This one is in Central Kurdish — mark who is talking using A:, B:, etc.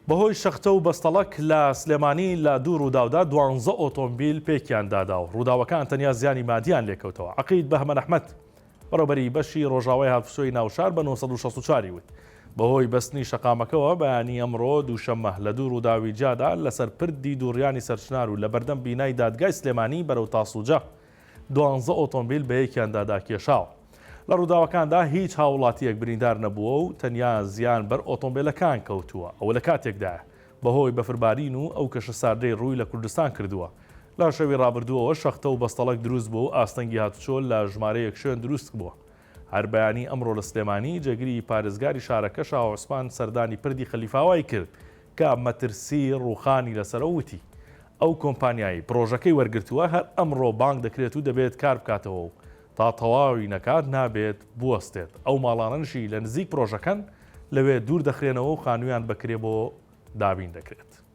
A: بەهۆی شەختە و بەستەڵەک لە سلێمانی لە دوو ڕووداودا 12 ئۆتۆمبیل پێکیان دادا و ڕووداوەکان تەنیا زیانی مادیان لێکەوتەوە. عەقید بەهمەن ئەحمەد بەڕێوەبەری بەشی ڕۆژاوای هاتوچۆی ناوشار بە 964 وت بەهۆی بەستنی شەقامەکەەوە بەیانی ئەمڕۆ دووشەممە لە دوو ڕووداوی جادا لەسەر پردی دووڕیانی سەرچنار و لە بەردەم بینای دادگای سلێمانی بەرەو تاسووجە 12 ئۆتۆمبیل بە یەکیان دادا کێشاوە. لە ڕووداوەکاندا هیچ هاوڵاتیەک بریندار نەبووە و تەنیا زیان بەر ئۆتۆمبیلەکان کەوتووە. ئەوە لە کاتێکدایە بەهۆی بەفربارین و ئەو کەشە ساردەی ڕووی لە کوردستان کردووە. لە شەوی ڕابردووەوە شەختە و بەستەڵەک دروست بوو و ئاستەنگی هاتوچۆ لە ژمارەیەک شوێن دروست بووە. هەر بەیانی ئەمڕۆ لە سلێمانی جێگیری پارێزگاری شارەکە شاو عوسمان سەردانی پردی خەلیفاوای کرد کە مەترسی ڕووخانی لەسەر وتی ئەو کۆمپانیایی پرۆژەکەی وەرگرتووە هەر ئەمڕۆ بانگ دەکرێت و دەبێت کار بکاتەوە و تا تەواوی نەکات نابێت بوەستێت. ئەو ماڵانەشی لە نزیک پرۆژەکەن لەوێ دوور دەخرێنەوە و خانوویان بەکرێ بۆ دابین دەکرێت.